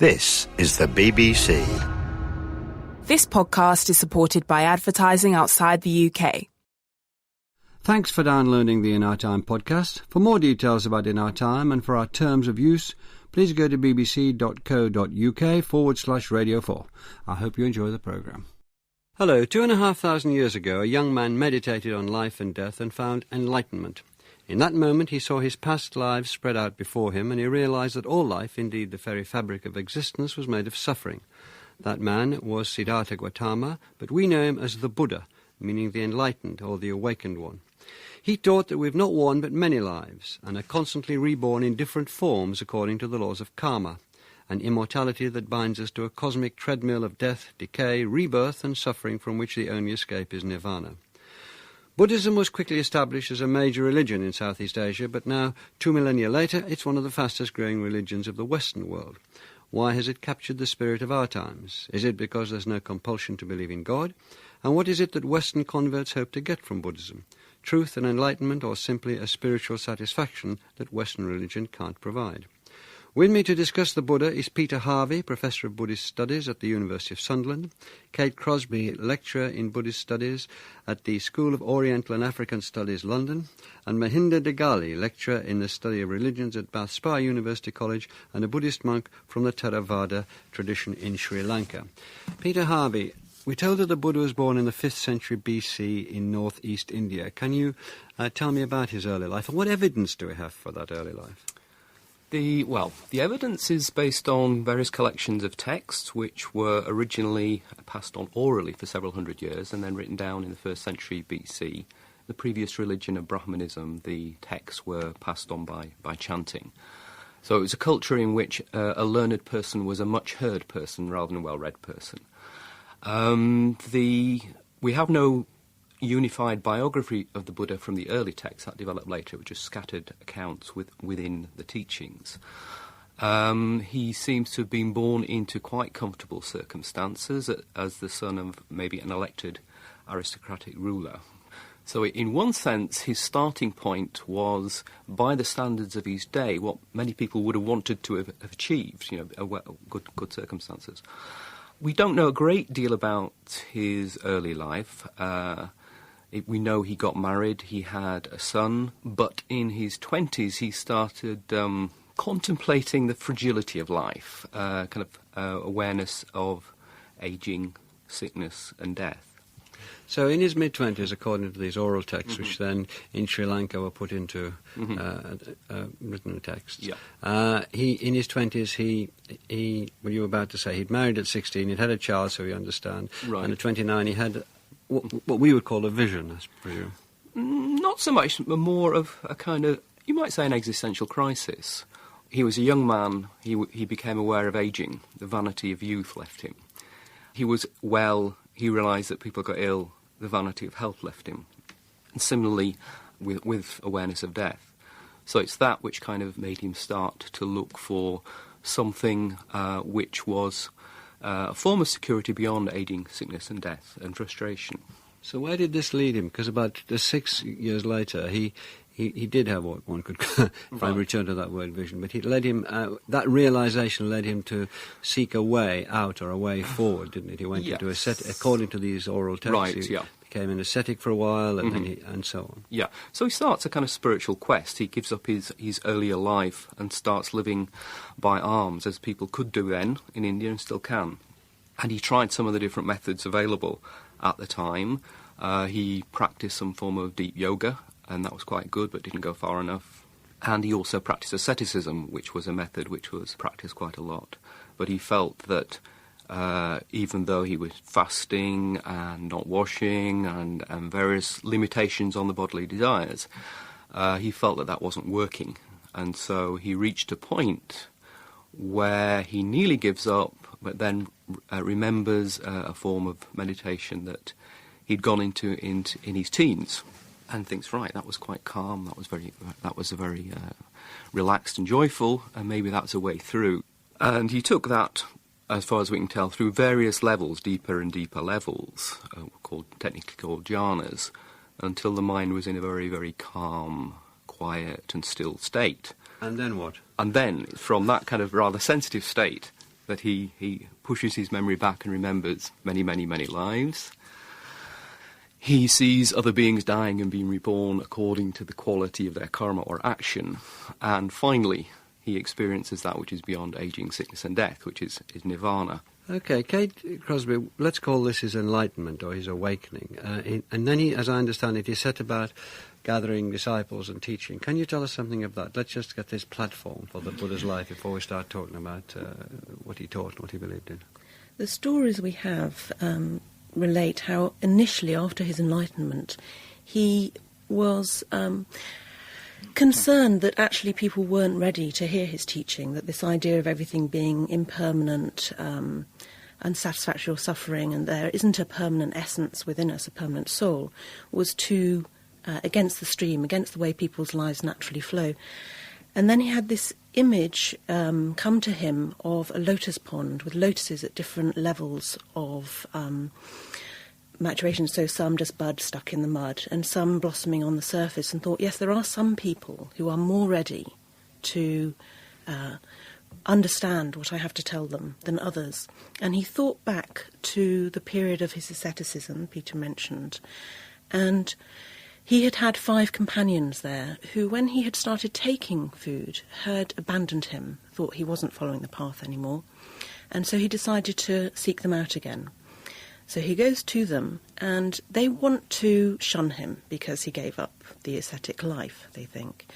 This is the BBC. This podcast is supported by advertising outside the UK. Thanks for downloading the In Our Time podcast. For more details about In Our Time and for our terms of use, please go to bbc.co.uk/Radio 4. I hope you enjoy the programme. Hello. 2,500 years ago, a young man meditated on life and death and found enlightenment. In that moment, he saw his past lives spread out before him, and he realized that all life, indeed the very fabric of existence, was made of suffering. That man was Siddhartha Gautama, but we know him as the Buddha, meaning the enlightened or the awakened one. He taught that we've not one but many lives, and are constantly reborn in different forms according to the laws of karma, an immortality that binds us to a cosmic treadmill of death, decay, rebirth, and suffering from which the only escape is nirvana. Buddhism was quickly established as a major religion in Southeast Asia, but now, 2 millennia later, it's one of the fastest-growing religions of the Western world. Why has it captured the spirit of our times? Is it because there's no compulsion to believe in God? And what is it that Western converts hope to get from Buddhism? Truth and enlightenment, or simply a spiritual satisfaction that Western religion can't provide? With me to discuss the Buddha is Peter Harvey, Professor of Buddhist Studies at the University of Sunderland, Kate Crosby, Lecturer in Buddhist Studies at the School of Oriental and African Studies, London, and Mahinda Degali, Lecturer in the Study of Religions at Bath Spa University College and a Buddhist monk from the Theravada tradition in Sri Lanka. Peter Harvey, we're told that the Buddha was born in the 5th century BC in northeast India. Can you tell me about his early life, and what evidence do we have for that early life? The evidence is based on various collections of texts which were originally passed on orally for several hundred years and then written down in the 1st century BC. The previous religion of Brahmanism, the texts were passed on by chanting. So it was a culture in which a learned person was a much heard person rather than a well-read person. We have no unified biography of the Buddha from the early texts that developed later, which are scattered accounts within the teachings. He seems to have been born into quite comfortable circumstances as the son of maybe an elected aristocratic ruler. So in one sense, his starting point was, by the standards of his day, what many people would have wanted to have achieved, good circumstances. We don't know a great deal about his early life. We know he got married, he had a son, but in his 20s he started contemplating the fragility of life, awareness of ageing, sickness and death. So in his mid-20s, according to these oral texts, which then in Sri Lanka were put into written texts, in his 20s, he well, you were about to say, he'd married at 16, he'd had a child, so we understand, right. And at 29 he had what we would call a vision, I presume. Not so much, but more of a kind of, you might say, an existential crisis. He was a young man, he became aware of ageing, the vanity of youth left him. He was well, he realised that people got ill, the vanity of health left him. And similarly, with awareness of death. So it's that which kind of made him start to look for something which was a form of security beyond ageing, sickness and death and frustration. So where did this lead him? Because about 6 years later, he did have what one could, if I return to that word, vision, but it led him, that realisation led him to seek a way out or a way forward, didn't it? He went into according to these oral texts, he became an ascetic for a while, and then and so on. Yeah, so he starts a kind of spiritual quest. He gives up his earlier life and starts living by alms, as people could do then in India and still can. And he tried some of the different methods available at the time. He practiced some form of deep yoga, and that was quite good, but didn't go far enough. And he also practiced asceticism, which was a method which was practiced quite a lot. But he felt that even though he was fasting and not washing and various limitations on the bodily desires, he felt that wasn't working. And so he reached a point where he nearly gives up, but then remembers a form of meditation that he'd gone into in his teens, and thinks, right, that was quite calm, that was very relaxed and joyful, and maybe that's a way through. And he took that, as far as we can tell, through various levels, deeper and deeper levels, technically called jhanas, until the mind was in a very, very calm, quiet and still state. And then what? And then, from that kind of rather sensitive state, that he pushes his memory back and remembers many, many, many lives. He sees other beings dying and being reborn according to the quality of their karma or action. And finally, he experiences that which is beyond aging, sickness and death, which is nirvana. Okay, Kate Crosby, let's call this his enlightenment or his awakening. And then he, as I understand it, he set about gathering disciples and teaching. Can you tell us something of that? Let's just get this platform for the Buddha's life before we start talking about what he taught and what he believed in. The stories we have relate how initially, after his enlightenment, he was concerned that actually people weren't ready to hear his teaching, that this idea of everything being impermanent, unsatisfactory or suffering, and there isn't a permanent essence within us, a permanent soul, was too against the stream, against the way people's lives naturally flow. And then he had this image come to him of a lotus pond with lotuses at different levels of maturation, so some just bud stuck in the mud and some blossoming on the surface, and thought, yes, there are some people who are more ready to understand what I have to tell them than others. And he thought back to the period of his asceticism Peter mentioned, and he had had 5 companions there who, when he had started taking food, had abandoned him, thought he wasn't following the path anymore, and so he decided to seek them out again. So he goes to them, and they want to shun him because he gave up the ascetic life, they think.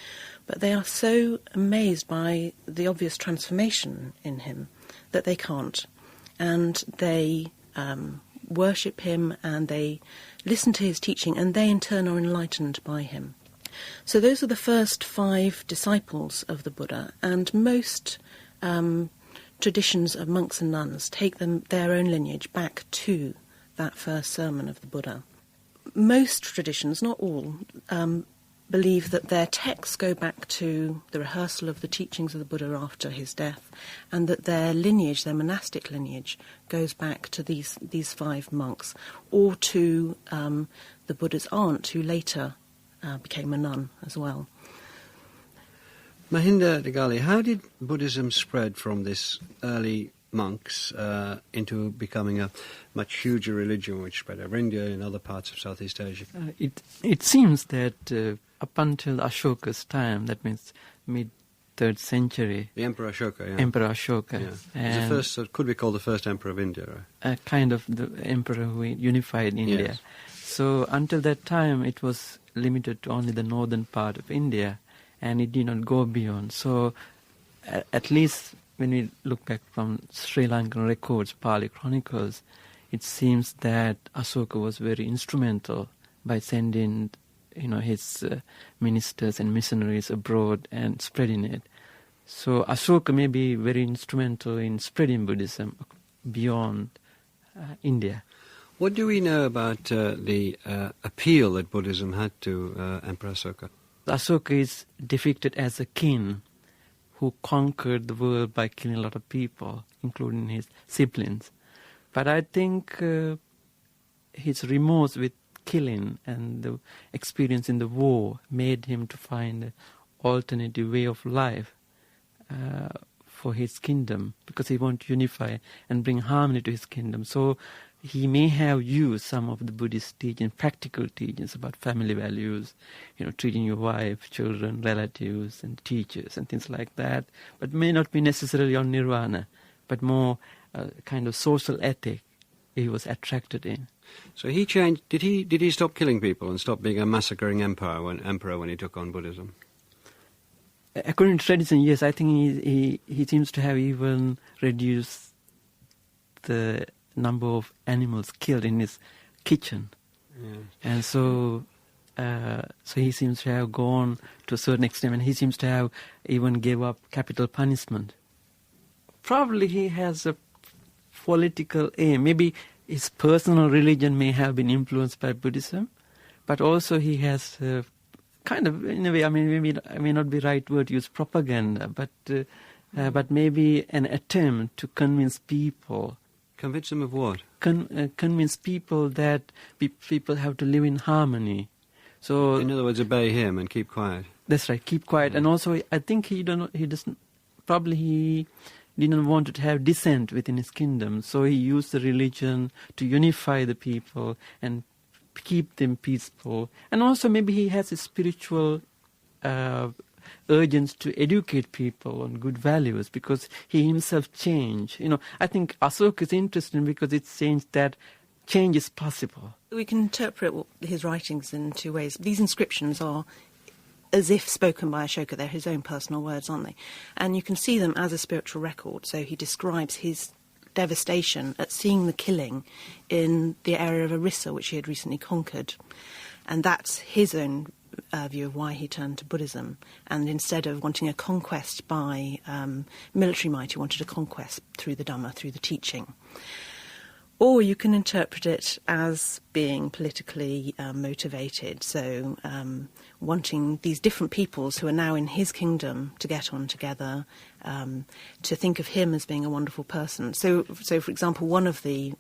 But they are so amazed by the obvious transformation in him that they can't. And they worship him, and they listen to his teaching, and they in turn are enlightened by him. So those are the first 5 disciples of the Buddha, and most traditions of monks and nuns take their own lineage back to that first sermon of the Buddha. Most traditions, not all, believe that their texts go back to the rehearsal of the teachings of the Buddha after his death, and that their lineage, their monastic lineage, goes back to these 5 monks, or to the Buddha's aunt, who later became a nun as well. Mahinda Degali, how did Buddhism spread from this early monks into becoming a much huger religion which spread over India and other parts of Southeast Asia? It seems that up until Ashoka's time, that means mid-3rd century... The Emperor Ashoka, yeah. Emperor Ashoka. Yeah. He's the first, so it could be called the first emperor of India, right? Kind of the emperor who unified India. Yes. So until that time, it was limited to only the northern part of India, and it did not go beyond. So at least when we look back from Sri Lankan records, Pali chronicles, it seems that Ashoka was very instrumental by sending his ministers and missionaries abroad and spreading it. So Ashoka may be very instrumental in spreading Buddhism beyond India. What do we know about the appeal that Buddhism had to Emperor Ashoka? Ashoka is depicted as a king who conquered the world by killing a lot of people, including his siblings. But I think his remorse with killing and the experience in the war made him to find an alternative way of life for his kingdom, because he wanted to unify and bring harmony to his kingdom. So he may have used some of the Buddhist teachings, practical teachings about family values, treating your wife, children, relatives, and teachers, and things like that, but may not be necessarily on nirvana, but more kind of social ethic he was attracted in. So he changed. Did he stop killing people and stop being a massacring emperor when he took on Buddhism? According to tradition, yes. I think he seems to have even reduced the number of animals killed in his kitchen. Yeah. And so he seems to have gone to a certain extent, and he seems to have even gave up capital punishment. Probably he has a political aim. Maybe his personal religion may have been influenced by Buddhism, but also he has kind of, in a way, maybe I may not be right word to use propaganda, but maybe an attempt to convince people. Convince them of what? Convince people that people have to live in harmony. So, in other words, obey him and keep quiet. That's right, keep quiet. And also, I think he doesn't. Probably he didn't want to have dissent within his kingdom. So he used the religion to unify the people and keep them peaceful. And also maybe he has a spiritual urgence to educate people on good values, because he himself changed. I think Ashoka is interesting because it's changed that change is possible. We can interpret his writings in two ways. These inscriptions are as if spoken by Ashoka. They're his own personal words, aren't they? And you can see them as a spiritual record. So he describes his devastation at seeing the killing in the area of Orissa, which he had recently conquered. And that's his own view of why he turned to Buddhism. And instead of wanting a conquest by military might, he wanted a conquest through the Dhamma, through the teaching. Or you can interpret it as being politically motivated, so wanting these different peoples who are now in his kingdom to get on together, to think of him as being a wonderful person. So for example, one of the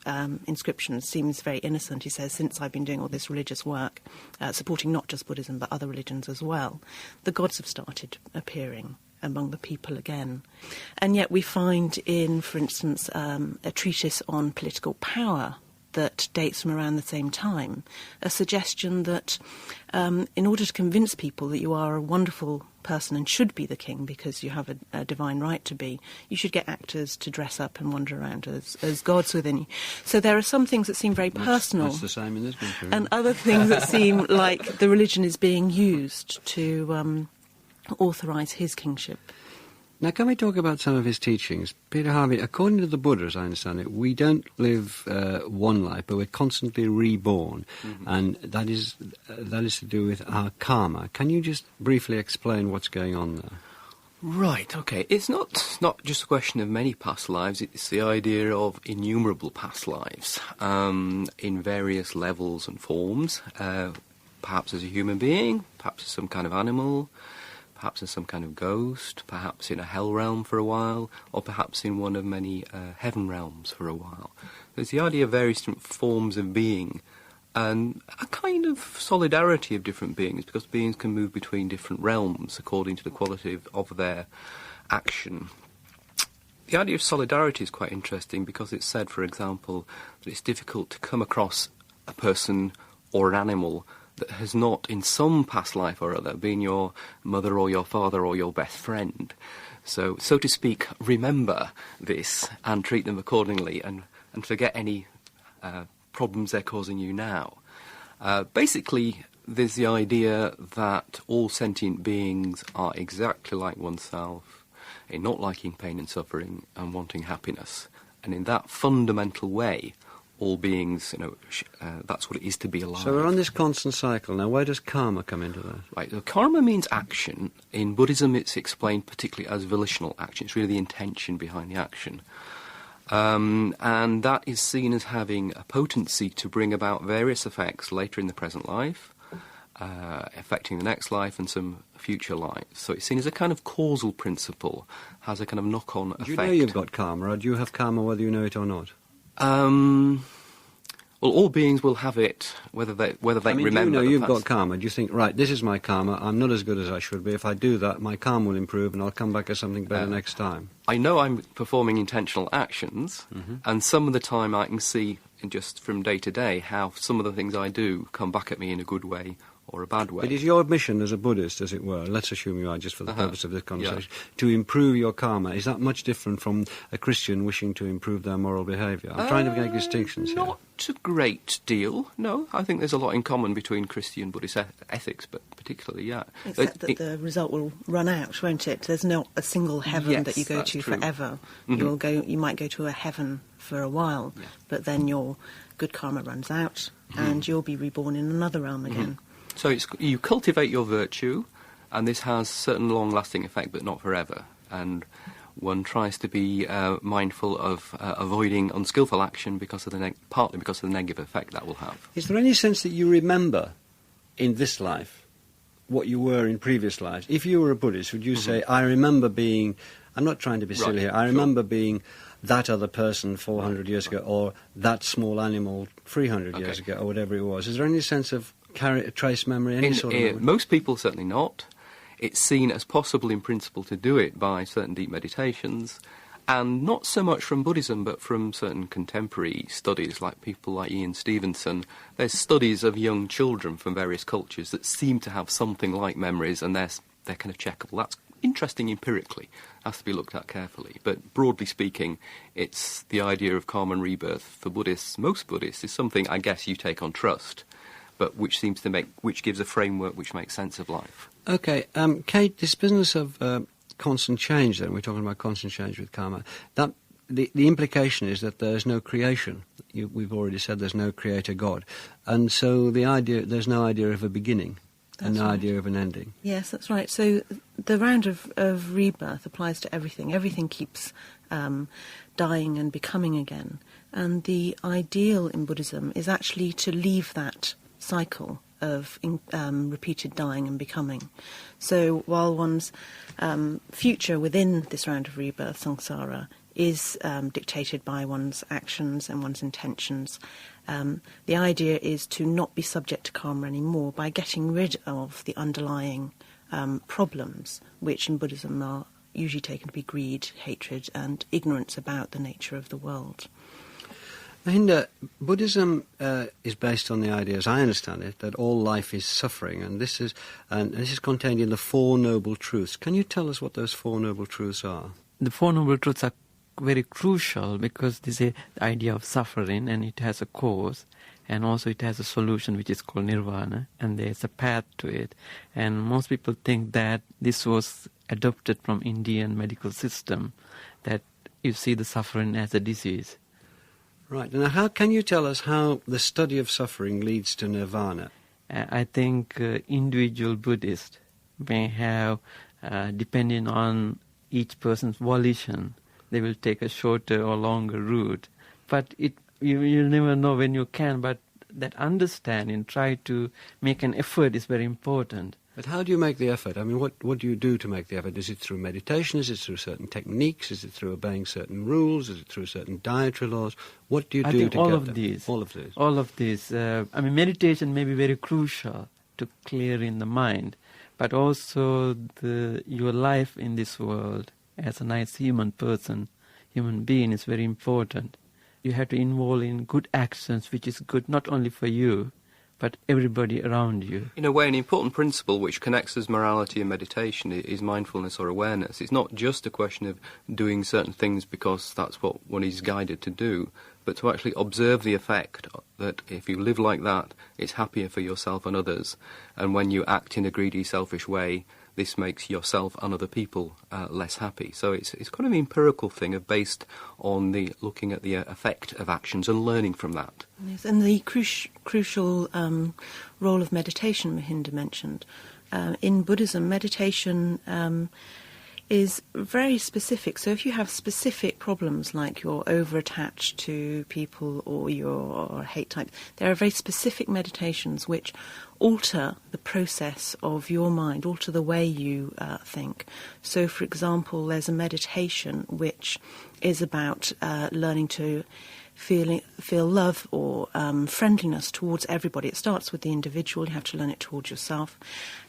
inscriptions seems very innocent. He says, since I've been doing all this religious work, supporting not just Buddhism but other religions as well, the gods have started appearing among the people again. And yet we find in, for instance, a treatise on political power that dates from around the same time, a suggestion that in order to convince people that you are a wonderful person and should be the king because you have a divine right to be, you should get actors to dress up and wander around as gods within you. So there are some things that seem very personal. That's the same in this country. And other things that seem like the religion is being used to authorise his kingship. Now, can we talk about some of his teachings? Peter Harvey, according to the Buddha, as I understand it, we don't live one life, but we're constantly reborn, and that is to do with our karma. Can you just briefly explain what's going on there? Right, okay. It's not just a question of many past lives, it's the idea of innumerable past lives in various levels and forms, perhaps as a human being, perhaps as some kind of animal, perhaps as some kind of ghost, perhaps in a hell realm for a while, or perhaps in one of many heaven realms for a while. There's the idea of various different forms of being, and a kind of solidarity of different beings, because beings can move between different realms according to the quality of their action. The idea of solidarity is quite interesting, because it's said, for example, that it's difficult to come across a person or an animal that has not, in some past life or other, been your mother or your father or your best friend. So to speak, remember this and treat them accordingly, and forget any problems they're causing you now. Basically, there's the idea that all sentient beings are exactly like oneself, in not liking pain and suffering and wanting happiness. And in that fundamental way, all beings, that's what it is to be alive. So we're on this constant cycle. Now, where does karma come into that? Right, so karma means action. In Buddhism, it's explained particularly as volitional action. It's really the intention behind the action. And that is seen as having a potency to bring about various effects later in the present life, affecting the next life and some future lives. So it's seen as a kind of causal principle, has a kind of knock-on effect. Do you know you've got karma, or do you have karma whether you know it or not? Well, all beings will have it, whether they remember. Do you know you've got karma? Do you think, right, this is my karma, I'm not as good as I should be. If I do that, my karma will improve and I'll come back as something better next time? I know I'm performing intentional actions, and some of the time I can see, just from day to day, how some of the things I do come back at me in a good way or a bad way. It is your mission as a Buddhist, as it were, let's assume you are, just for the purpose of this conversation, to improve your karma. Is that much different from a Christian wishing to improve their moral behaviour? I'm trying to make distinctions here. Not a great deal, no. I think there's a lot in common between Christian and Buddhist ethics, but particularly, yeah. Except that the result will run out, won't it? There's not a single heaven that you go to forever. You might go to a heaven for a while, but then your good karma runs out, and you'll be reborn in another realm again. So you cultivate your virtue, and this has certain long-lasting effect, but not forever. And one tries to be mindful of avoiding unskillful action partly because of the negative effect that will have. Is there any sense that you remember in this life what you were in previous lives? If you were a Buddhist, would you say, I remember being, I'm not trying to be silly here, I remember being that other person 400 years ago, or that small animal 300 years ago, or whatever it was? Is there any sense of trace memory, any sort of... Most people, certainly not. It's seen as possible in principle to do it by certain deep meditations, And not so much from Buddhism, but from certain contemporary studies, like people like Ian Stevenson. There's studies of young children from various cultures that seem to have something like memories, and they're kind of checkable. That's interesting empirically, has to be looked at carefully. But broadly speaking, it's the idea of karma and rebirth for Buddhists. Most Buddhists is something, I guess, you take on trust, but which gives a framework which makes sense of life. Okay, Kate, this business of constant change, then, we're talking about constant change with karma, that the implication is that there's no creation. We've already said there's no creator God. And so there's no idea of a beginning. That's and no right. idea of an ending. Yes, that's right. So the round of rebirth applies to everything. Everything keeps dying and becoming again. And the ideal in Buddhism is actually to leave that cycle of repeated dying and becoming. So while one's future within this round of rebirth, samsara, is dictated by one's actions and one's intentions, the idea is to not be subject to karma anymore by getting rid of the underlying problems, which in Buddhism are usually taken to be greed, hatred, and ignorance about the nature of the world. Mahinda, Buddhism is based on the idea, as I understand it, that all life is suffering, and this is contained in the Four Noble Truths. Can you tell us what those Four Noble Truths are? The Four Noble Truths are very crucial because this is the idea of suffering, and it has a cause, and also it has a solution which is called nirvana, and there's a path to it. And most people think that this was adopted from Indian medical system, that you see the suffering as a disease. Right. Now, how can you tell us how the study of suffering leads to nirvana? I think individual Buddhists may have, depending on each person's volition, they will take a shorter or longer route. But you never know when you can, but that understanding, try to make an effort is very important. But how do you make the effort? I mean, what do you do to make the effort? Is it through meditation? Is it through certain techniques? Is it through obeying certain rules? Is it through certain dietary laws? What do you do to get there? All of these. All of these. Meditation may be very crucial to clearing the mind, but also your life in this world as a nice human being is very important. You have to involve in good actions, which is good not only for you, but everybody around you. In a way, an important principle which connects us morality and meditation is mindfulness or awareness. It's not just a question of doing certain things because that's what one is guided to do, but to actually observe the effect that if you live like that, it's happier for yourself and others. And when you act in a greedy, selfish way, this makes yourself and other people less happy. So it's kind of an empirical thing based on looking at the effect of actions and learning from that. Yes, and the crucial role of meditation Mahinda mentioned. In Buddhism, meditation is very specific. So if you have specific problems like you're over-attached to people or you're a hate type, there are very specific meditations which alter the process of your mind, alter the way you think. So, for example, there's a meditation which is about learning to feel love or friendliness towards everybody. It starts with the individual. You have to learn it towards yourself.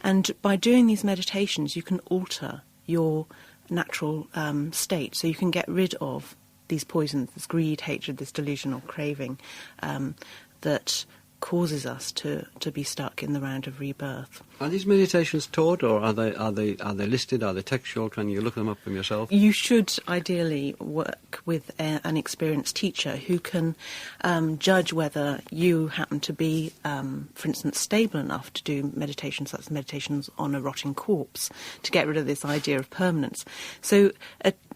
And by doing these meditations, you can alter your natural state. So you can get rid of these poisons, this greed, hatred, this delusion or craving that causes us to be stuck in the round of rebirth. Are these meditations taught, or are they listed? Are they textual? Can you look them up from yourself? You should ideally work with an experienced teacher who can judge whether you happen to be, for instance, stable enough to do meditations, such as meditations on a rotting corpse, to get rid of this idea of permanence. So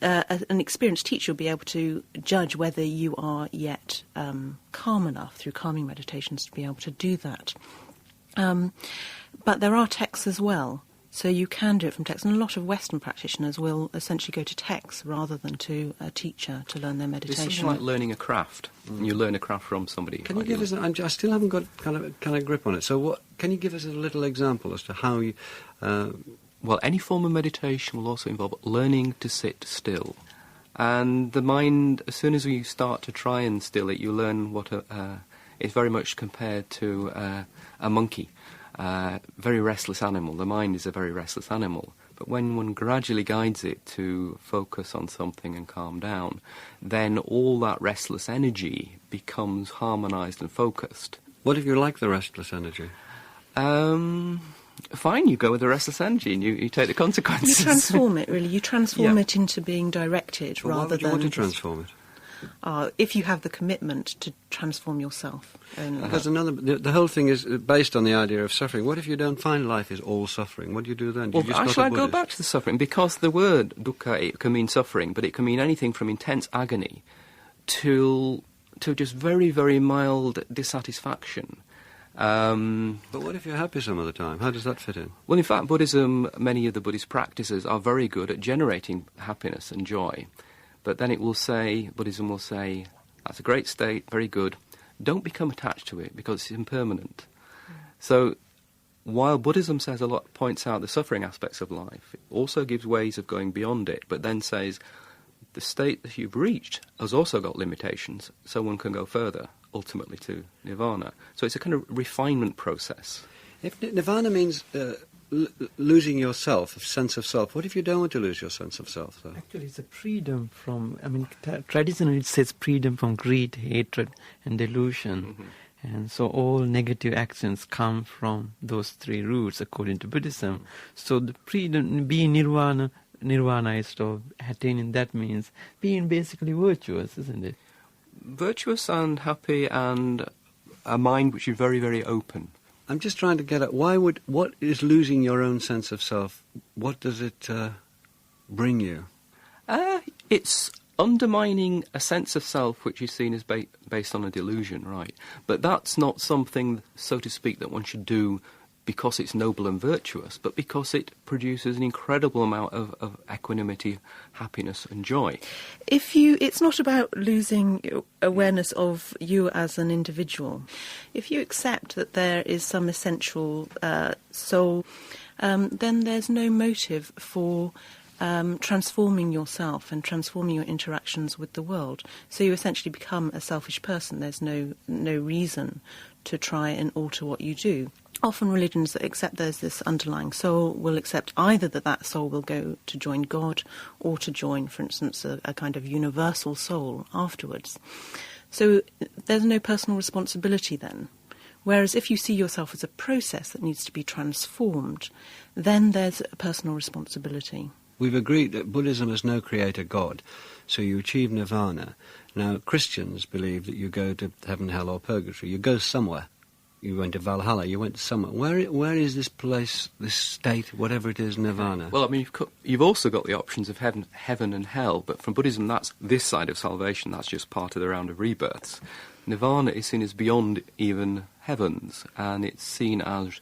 an experienced teacher will be able to judge whether you are yet calm enough through calming meditations to be able to do that. But there are texts as well, so you can do it from text. And a lot of Western practitioners will essentially go to texts rather than to a teacher to learn their meditation. It's something like learning a craft. You learn a craft from somebody. Can you give us? I still haven't got kind of grip on it. So, can you give us a little example as to how you? Well, any form of meditation will also involve learning to sit still. And the mind, as soon as you start to try and still it, you learn what it's very much compared to a monkey. Very restless animal. The mind is a very restless animal. But when one gradually guides it to focus on something and calm down, then all that restless energy becomes harmonised and focused. What if you like the restless energy? Fine, you go with the restless energy and you take the consequences. You transform it, really. You transform it into being directed Well, rather why would you than... want to just- transform it? if you have the commitment to transform yourself only. Because the whole thing is based on the idea of suffering. What if you don't find life is all suffering? What do you do then? Do Well, you just actually, I to go Buddhist? back to the suffering, because the word dukkha, it can mean suffering, but it can mean anything from intense agony to just very, very mild dissatisfaction. But what if you're happy some of the time? How does that fit in? Well, in fact, Buddhism, many of the Buddhist practices are very good at generating happiness and joy. But then Buddhism will say, that's a great state, very good. Don't become attached to it because it's impermanent. So while Buddhism points out the suffering aspects of life, it also gives ways of going beyond it, but then says the state that you've reached has also got limitations, so one can go further, ultimately to nirvana. So it's a kind of refinement process. If nirvana means losing yourself, a sense of self, what if you don't want to lose your sense of self, though? Actually, it's a freedom from, traditionally it says freedom from greed, hatred and delusion. Mm-hmm. And so all negative actions come from those three roots according to Buddhism. So the freedom, being nirvanaist or attaining that means being basically virtuous, isn't it? Virtuous and happy and a mind which is very, very open. I'm just trying to get at what is losing your own sense of self? What does it bring you? It's undermining a sense of self which is seen as based on a delusion, right? But that's not something, so to speak, that one should do because it's noble and virtuous, but because it produces an incredible amount of equanimity, happiness and joy. It's not about losing awareness of you as an individual. If you accept that there is some essential soul, then there's no motive for transforming yourself and transforming your interactions with the world. So you essentially become a selfish person. There's no reason to try and alter what you do. Often religions that accept there's this underlying soul will accept either that soul will go to join God or to join, for instance, a kind of universal soul afterwards. So there's no personal responsibility then. Whereas if you see yourself as a process that needs to be transformed, then there's a personal responsibility. We've agreed that Buddhism has no creator God, so you achieve nirvana. Now, Christians believe that you go to heaven, hell or purgatory. You go somewhere. You went to Valhalla, you went somewhere. Where is this place, this state, whatever it is, nirvana? Well, I mean, you've also got the options of heaven and hell, but from Buddhism, that's this side of salvation. That's just part of the round of rebirths. Nirvana is seen as beyond even heavens, and it's seen as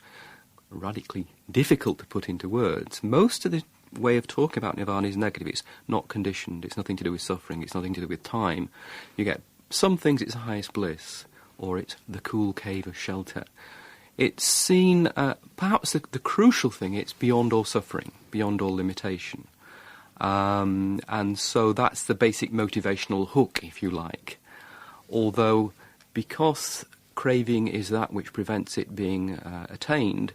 radically difficult to put into words. Most of the way of talking about nirvana is negative. It's not conditioned. It's nothing to do with suffering. It's nothing to do with time. You get some things, it's the highest bliss, or it's the cool cave of shelter. It's seen, perhaps the crucial thing, it's beyond all suffering, beyond all limitation. And so that's the basic motivational hook, if you like. Although, because craving is that which prevents it being attained,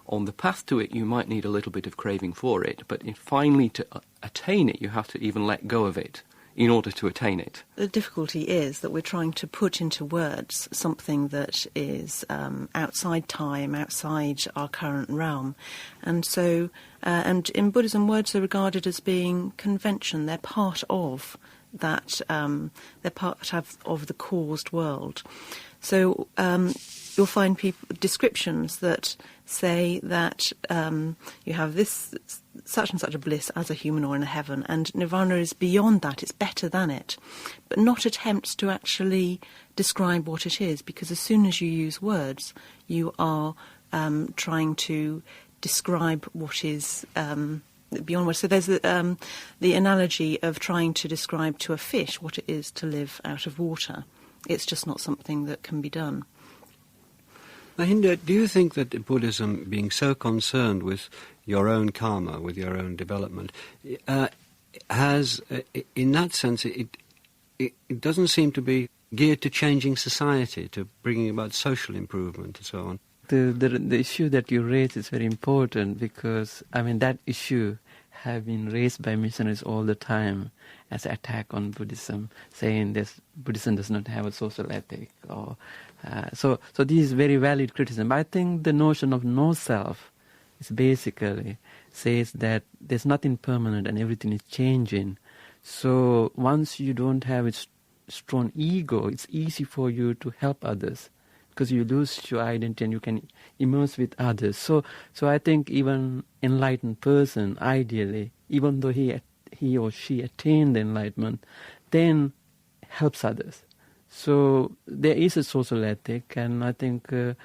on the path to it you might need a little bit of craving for it, but finally to attain it you have to even let go of it in order to attain it. The difficulty is that we're trying to put into words something that is outside time, outside our current realm. And so, and in Buddhism, words are regarded as being convention. They're part of that, they're part of the caused world. So you'll find descriptions that say that you have this such and such a bliss as a human or in a heaven, and nirvana is beyond that, it's better than it, but not attempts to actually describe what it is, because as soon as you use words, you are trying to describe what is beyond words. So there's the analogy of trying to describe to a fish what it is to live out of water. It's just not something that can be done. Mahinda, do you think that Buddhism, being so concerned with your own karma, with your own development, has, in that sense, it doesn't seem to be geared to changing society, to bringing about social improvement and so on? The issue that you raise is very important because, that issue have been raised by missionaries all the time as an attack on Buddhism, saying this Buddhism does not have a social ethic. So this is very valid criticism. I think the notion of no self is basically says that there's nothing permanent and everything is changing. So once you don't have a strong ego, it's easy for you to help others, because you lose your identity and you can immerse with others. So I think even enlightened person, ideally, even though he or she attained the enlightenment, then helps others. So there is a social ethic, and I think even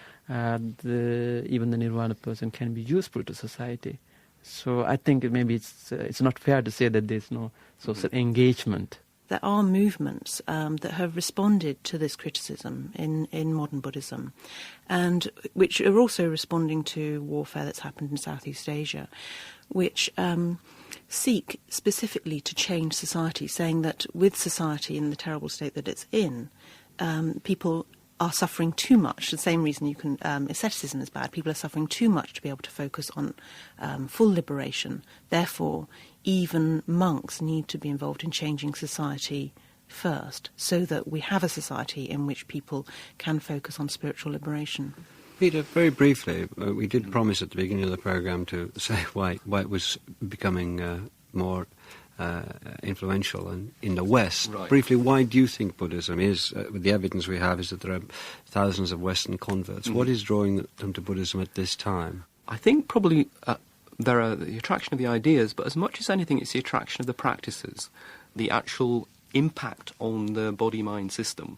the nirvana person can be useful to society. So I think maybe it's not fair to say that there's no social engagement. There are movements that have responded to this criticism in modern Buddhism, and which are also responding to warfare that's happened in Southeast Asia, which seek specifically to change society, saying that with society in the terrible state that it's in, people are suffering too much. The same reason asceticism is bad. People are suffering too much to be able to focus on full liberation. Therefore, even monks need to be involved in changing society first, so that we have a society in which people can focus on spiritual liberation. Peter, very briefly, we did promise at the beginning of the programme to say why it was becoming more influential in the West. Right. Briefly, why do you think Buddhism is, with the evidence we have, is that there are thousands of Western converts? What is drawing them to Buddhism at this time? I think probably there are the attraction of the ideas, but as much as anything, it's the attraction of the practices, the actual impact on the body-mind system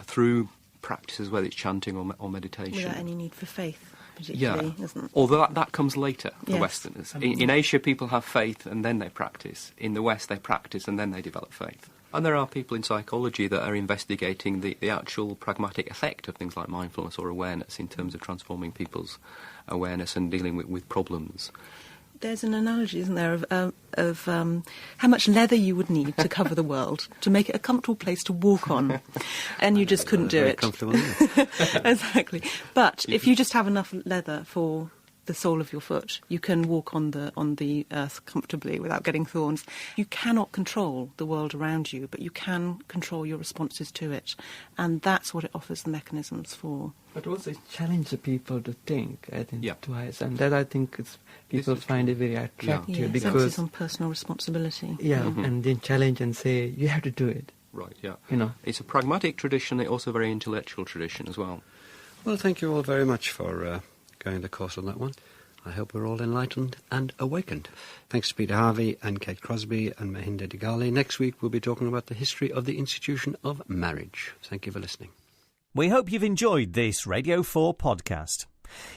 through practices, whether it's chanting or meditation. Without any need for faith, particularly, isn't it? Although that comes later for Yes. Westerners. In Asia, people have faith and then they practice. In the West, they practice and then they develop faith. And there are people in psychology that are investigating the actual pragmatic effect of things like mindfulness or awareness in terms of transforming people's awareness and dealing with problems. There's an analogy, isn't there, of how much leather you would need to cover the world to make it a comfortable place to walk on, and you just couldn't do Very it. comfortable, isn't it? Exactly. But if you just have enough leather for the sole of your foot, you can walk on the earth comfortably without getting thorns. You cannot control the world around you, but you can control your responses to it, and that's what it offers the mechanisms for. But also it challenges people to think, I think, Yeah. twice. And that, I think, people find it very attractive Emphasis because... on personal responsibility. Yeah, and then challenge and say, you have to do it. Right, yeah. You know. It's a pragmatic tradition, it's also a very intellectual tradition as well. Well, thank you all very much for going the course on that one. I hope we're all enlightened and awakened. Thanks to Peter Harvey and Kate Crosby and Mahinda Digali. Next week we'll be talking about the history of the institution of marriage. Thank you for listening. We hope you've enjoyed this Radio 4 podcast.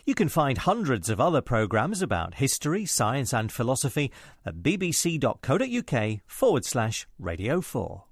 You can find hundreds of other programmes about history, science and philosophy at bbc.co.uk/Radio 4.